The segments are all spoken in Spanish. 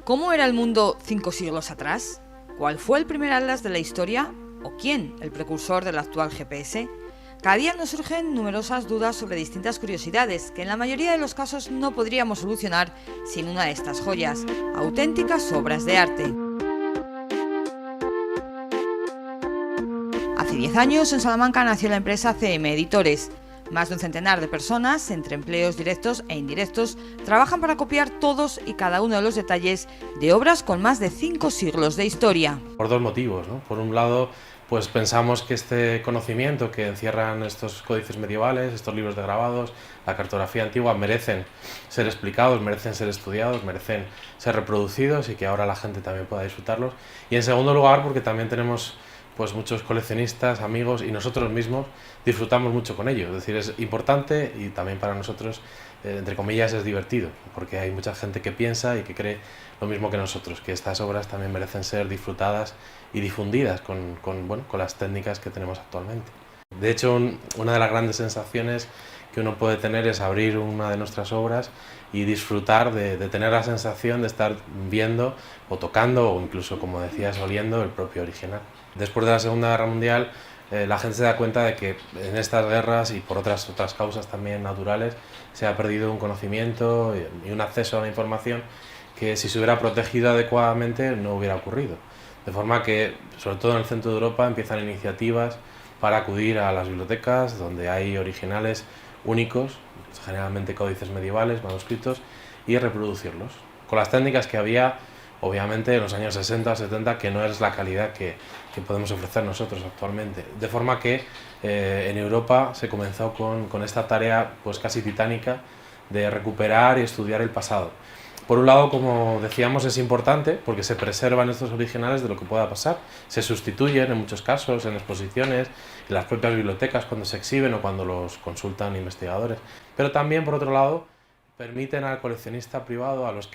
¿Cómo era el mundo 5 siglos atrás? ¿Cuál fue el primer atlas de la historia? ¿O quién, el precursor del actual GPS? Cada día nos surgen numerosas dudas sobre distintas curiosidades que en la mayoría de los casos no podríamos solucionar sin una de estas joyas, auténticas obras de arte. Hace 10 años en Salamanca nació la empresa CM Editores. Más de un centenar de personas, entre empleos directos e indirectos, trabajan para copiar todos y cada uno de los detalles de obras con más de 5 siglos de historia. Por dos motivos, ¿no? Por un lado, pues pensamos que este conocimiento que encierran estos códices medievales, estos libros de grabados, la cartografía antigua, merecen ser explicados, merecen ser estudiados, merecen ser reproducidos y que ahora la gente también pueda disfrutarlos. Y en segundo lugar, porque también tenemos pues muchos coleccionistas, amigos y nosotros mismos disfrutamos mucho con ello. Es decir, es importante y también para nosotros, entre comillas, es divertido, porque hay mucha gente que piensa y que cree lo mismo que nosotros, que estas obras también merecen ser disfrutadas y difundidas con las técnicas que tenemos actualmente. De hecho, una de las grandes sensaciones que uno puede tener es abrir una de nuestras obras y disfrutar de tener la sensación de estar viendo o tocando o incluso, como decías, oliendo el propio original. Después de la Segunda Guerra Mundial, la gente se da cuenta de que en estas guerras y por otras causas también naturales se ha perdido un conocimiento y un acceso a la información que si se hubiera protegido adecuadamente no hubiera ocurrido. De forma que, sobre todo en el centro de Europa, empiezan iniciativas para acudir a las bibliotecas donde hay originales únicos, generalmente códices medievales, manuscritos, y reproducirlos. Con las técnicas que había, obviamente, en los años 60 o 70, que no es la calidad que podemos ofrecer nosotros actualmente. De forma que en Europa se comenzó con esta tarea pues casi titánica de recuperar y estudiar el pasado. Por un lado, como decíamos, es importante porque se preservan estos originales de lo que pueda pasar. Se sustituyen en muchos casos en exposiciones, en las propias bibliotecas cuando se exhiben o cuando los consultan investigadores. Pero también, por otro lado, permiten al coleccionista privado, a los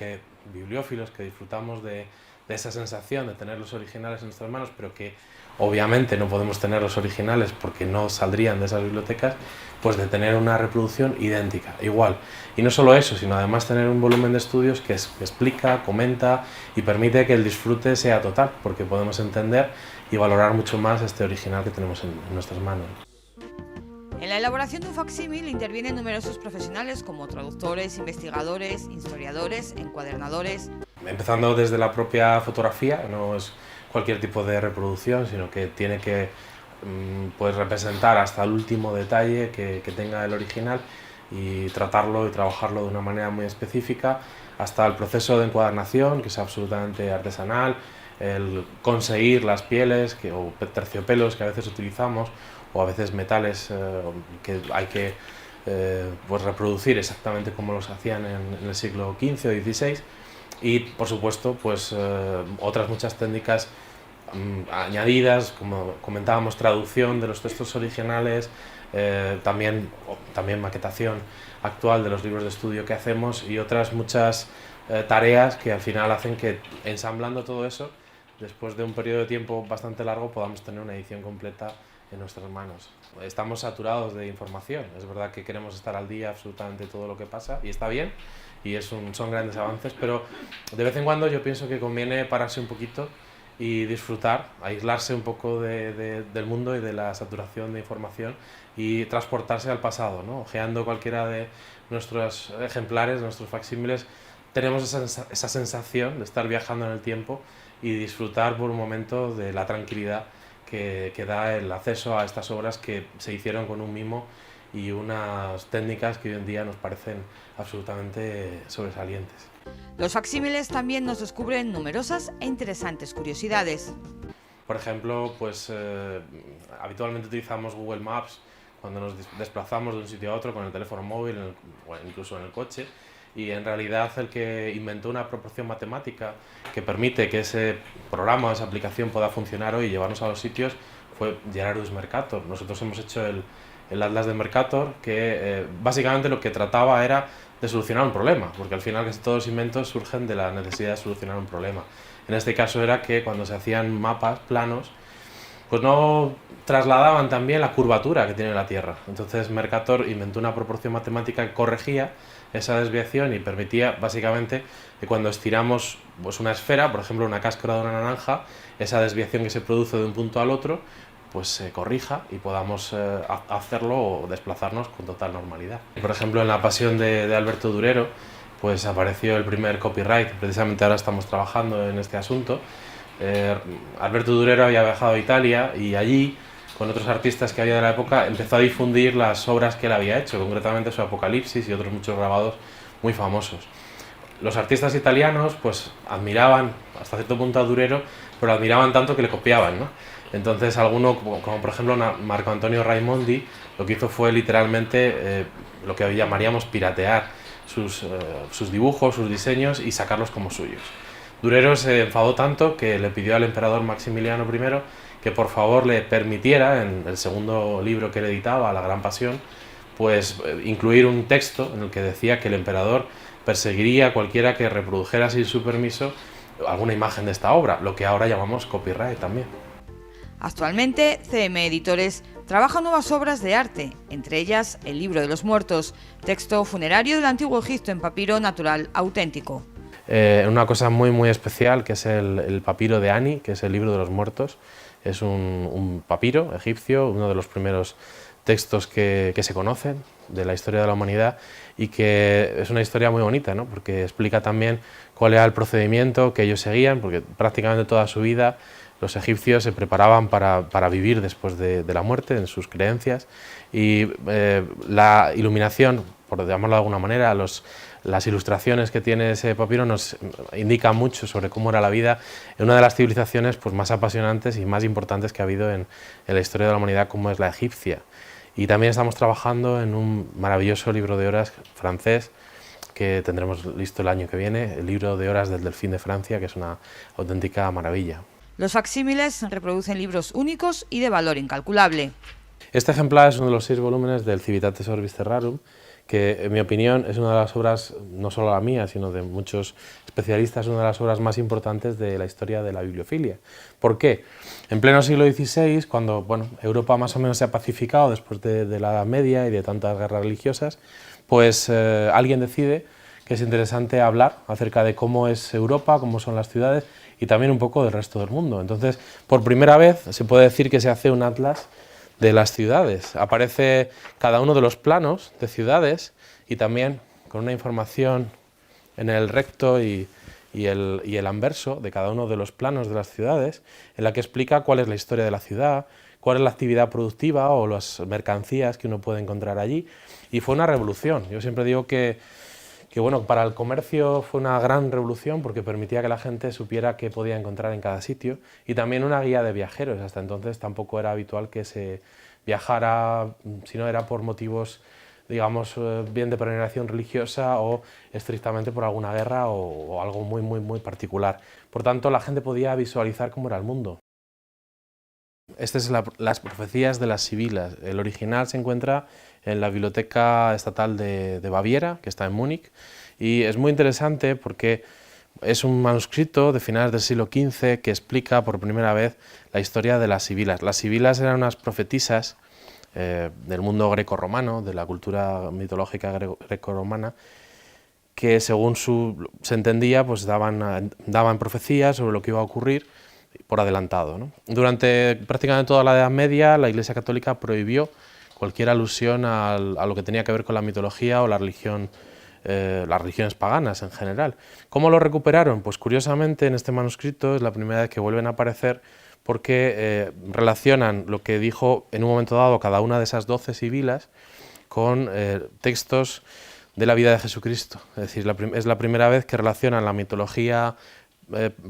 bibliófilos que disfrutamos de esa sensación de tener los originales en nuestras manos, pero que obviamente no podemos tener los originales porque no saldrían de esas bibliotecas, pues de tener una reproducción idéntica, igual. Y no solo eso, sino además tener un volumen de estudios que explica, comenta y permite que el disfrute sea total, porque podemos entender y valorar mucho más este original que tenemos en nuestras manos. En la elaboración de un facsímil intervienen numerosos profesionales como traductores, investigadores, historiadores, encuadernadores. Empezando desde la propia fotografía, no es cualquier tipo de reproducción, sino que tiene que pues representar hasta el último detalle que tenga el original y tratarlo y trabajarlo de una manera muy específica, hasta el proceso de encuadernación, que es absolutamente artesanal, el conseguir las pieles o terciopelos que a veces utilizamos, o a veces metales que hay que pues reproducir exactamente como los hacían en el siglo XV o XVI, y por supuesto pues otras muchas técnicas añadidas, como comentábamos, traducción de los textos originales, también maquetación actual de los libros de estudio que hacemos y otras muchas tareas que al final hacen que, ensamblando todo eso, después de un periodo de tiempo bastante largo, podamos tener una edición completa en nuestras manos. Estamos saturados de información, es verdad que queremos estar al día absolutamente todo lo que pasa y está bien y son grandes avances, pero de vez en cuando yo pienso que conviene pararse un poquito y disfrutar, aislarse un poco del mundo y de la saturación de información y transportarse al pasado, ¿no? Ojeando cualquiera de nuestros ejemplares, nuestros facsímiles, tenemos esa sensación de estar viajando en el tiempo y disfrutar por un momento de la tranquilidad que da el acceso a estas obras que se hicieron con un mimo y unas técnicas que hoy en día nos parecen absolutamente sobresalientes. Los facsímiles también nos descubren numerosas e interesantes curiosidades. Por ejemplo, pues habitualmente utilizamos Google Maps cuando nos desplazamos de un sitio a otro con el teléfono móvil o incluso en el coche, y en realidad el que inventó una proporción matemática que permite que ese programa o esa aplicación pueda funcionar hoy y llevarnos a los sitios fue Gerardus Mercator. Nosotros hemos hecho el Atlas de Mercator, que básicamente lo que trataba era de solucionar un problema, porque al final casi todos los inventos surgen de la necesidad de solucionar un problema. En este caso era que cuando se hacían mapas planos, pues no trasladaban también la curvatura que tiene la Tierra. Entonces Mercator inventó una proporción matemática que corregía esa desviación y permitía básicamente que cuando estiramos pues una esfera, por ejemplo una cáscara de una naranja, esa desviación que se produce de un punto al otro pues se corrija y podamos hacerlo o desplazarnos con total normalidad. Por ejemplo, en La Pasión de Alberto Durero pues apareció el primer copyright, precisamente ahora estamos trabajando en este asunto. Alberto Durero había viajado a Italia y allí, con otros artistas que había de la época, empezó a difundir las obras que él había hecho, concretamente su Apocalipsis y otros muchos grabados muy famosos. Los artistas italianos pues admiraban hasta cierto punto a Durero, pero admiraban tanto que le copiaban, ¿no? Entonces alguno, como por ejemplo Marco Antonio Raimondi, lo que hizo fue literalmente lo que hoy llamaríamos piratear sus dibujos, sus diseños y sacarlos como suyos. Durero se enfadó tanto que le pidió al emperador Maximiliano I que por favor le permitiera, en el segundo libro que él editaba, La Gran Pasión, pues incluir un texto en el que decía que el emperador perseguiría a cualquiera que reprodujera sin su permiso alguna imagen de esta obra, lo que ahora llamamos copyright también. Actualmente, CM Editores trabaja nuevas obras de arte, entre ellas El Libro de los Muertos, texto funerario del Antiguo Egipto en papiro natural auténtico. Una cosa muy especial, que es el papiro de Ani, que es el Libro de los Muertos. Es un papiro egipcio, uno de los primeros textos que se conocen de la historia de la humanidad, y que es una historia muy bonita, ¿no? Porque explica también cuál era el procedimiento que ellos seguían, porque prácticamente toda su vida los egipcios se preparaban para vivir después de la muerte, en sus creencias, y la iluminación, por llamarlo de alguna manera, las ilustraciones que tiene ese papiro nos indican mucho sobre cómo era la vida en una de las civilizaciones pues, más apasionantes y más importantes que ha habido en la historia de la humanidad, como es la egipcia. Y también estamos trabajando en un maravilloso libro de horas francés que tendremos listo el año que viene, el libro de horas del Delfín de Francia, que es una auténtica maravilla. Los facsímiles reproducen libros únicos y de valor incalculable. Este ejemplar es uno de los 6 volúmenes del Civitates Orbis Terrarum, que en mi opinión es una de las obras, no solo la mía, sino de muchos especialistas, una de las obras más importantes de la historia de la bibliofilia. ¿Por qué? En pleno siglo XVI, cuando Europa más o menos se ha pacificado después de la Edad Media y de tantas guerras religiosas, pues alguien decide que es interesante hablar acerca de cómo es Europa, cómo son las ciudades y también un poco del resto del mundo. Entonces, por primera vez se puede decir que se hace un atlas de las ciudades. Aparece cada uno de los planos de ciudades y también con una información en el recto y el anverso de cada uno de los planos de las ciudades, en la que explica cuál es la historia de la ciudad, cuál es la actividad productiva o las mercancías que uno puede encontrar allí. Y fue una revolución. Yo siempre digo que para el comercio fue una gran revolución porque permitía que la gente supiera qué podía encontrar en cada sitio, y también una guía de viajeros. Hasta entonces tampoco era habitual que se viajara, si no era por motivos, digamos, bien de peregrinación religiosa o estrictamente por alguna guerra o algo muy particular. Por tanto, la gente podía visualizar cómo era el mundo. Estas son las profecías de las sibilas. El original se encuentra en la Biblioteca Estatal de Baviera, que está en Múnich, y es muy interesante porque es un manuscrito de finales del siglo XV que explica por primera vez la historia de las sibilas. Las sibilas eran unas profetisas del mundo greco-romano, de la cultura mitológica greco-romana, que según se entendía, pues daban profecías sobre lo que iba a ocurrir por adelantado, ¿no? Durante prácticamente toda la Edad Media, la Iglesia Católica prohibió cualquier alusión a lo que tenía que ver con la mitología o la religión, las religiones paganas en general. ¿Cómo lo recuperaron? Pues curiosamente en este manuscrito es la primera vez que vuelven a aparecer, porque relacionan lo que dijo en un momento dado cada una de esas 12 sibilas con textos de la vida de Jesucristo. Es decir, es la primera vez que relacionan la mitología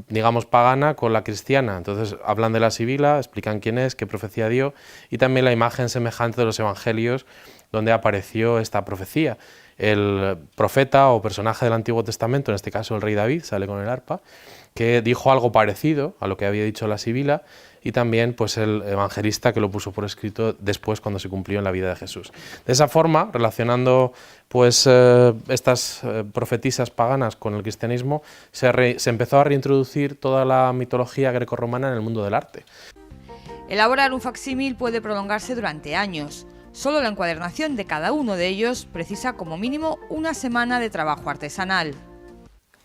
digamos pagana con la cristiana. Entonces hablan de la sibila, explican quién es, qué profecía dio, y también la imagen semejante de los evangelios donde apareció esta profecía. El profeta o personaje del Antiguo Testamento, en este caso el rey David, sale con el arpa, que dijo algo parecido a lo que había dicho la sibila, y también pues el evangelista que lo puso por escrito después cuando se cumplió en la vida de Jesús. De esa forma, relacionando pues estas profetisas paganas con el cristianismo, se empezó a reintroducir toda la mitología grecorromana en el mundo del arte. Elaborar un facsímil puede prolongarse durante años. Solo la encuadernación de cada uno de ellos precisa como mínimo una semana de trabajo artesanal.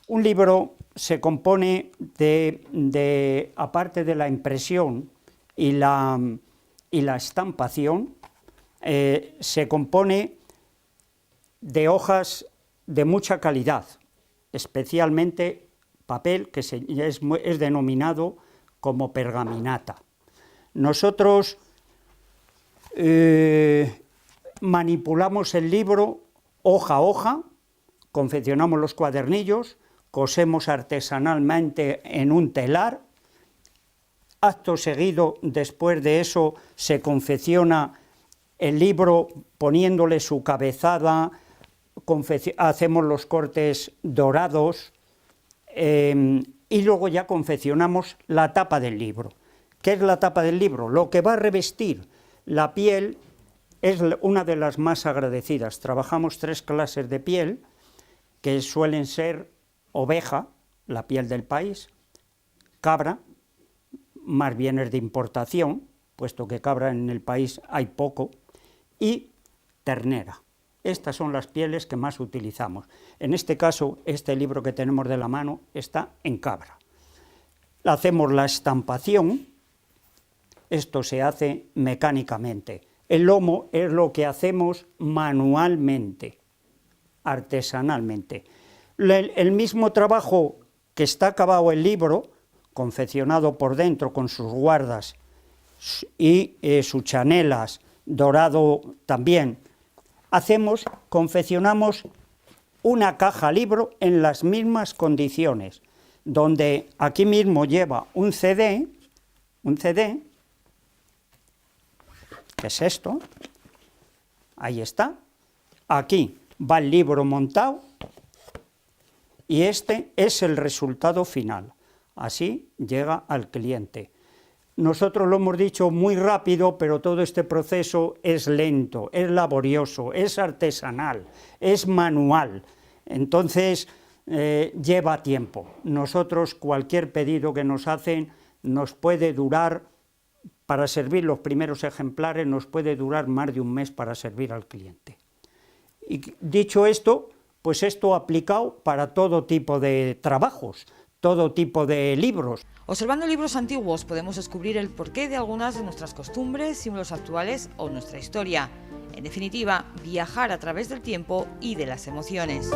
Un libro se compone aparte de la impresión y la estampación, se compone de hojas de mucha calidad, especialmente papel que es denominado como pergaminata. Nosotros manipulamos el libro hoja a hoja, confeccionamos los cuadernillos, cosemos artesanalmente en un telar. Acto seguido, después de eso, se confecciona el libro poniéndole su cabezada, hacemos los cortes dorados y luego ya confeccionamos la tapa del libro. ¿Qué es la tapa del libro? Lo que va a revestir la piel es una de las más agradecidas. Trabajamos 3 clases de piel, que suelen ser oveja, la piel del país, cabra, más bien es de importación, puesto que cabra en el país hay poco, y ternera. Estas son las pieles que más utilizamos. En este caso, este libro que tenemos de la mano está en cabra. Hacemos la estampación, esto se hace mecánicamente. El lomo es lo que hacemos manualmente, artesanalmente. El mismo trabajo que está acabado el libro, confeccionado por dentro con sus guardas y sus chanelas, dorado también, confeccionamos una caja libro en las mismas condiciones, donde aquí mismo lleva un CD, que es esto, ahí está, aquí va el libro montado, y este es el resultado final. Así llega al cliente. Nosotros lo hemos dicho muy rápido, pero todo este proceso es lento, es laborioso, es artesanal, es manual. Entonces lleva tiempo. Nosotros cualquier pedido que nos hacen nos puede durar, para servir los primeros ejemplares, nos puede durar más de un mes para servir al cliente. Y dicho esto, pues esto aplicado para todo tipo de trabajos, todo tipo de libros. Observando libros antiguos podemos descubrir el porqué de algunas de nuestras costumbres, símbolos actuales o nuestra historia. En definitiva, viajar a través del tiempo y de las emociones.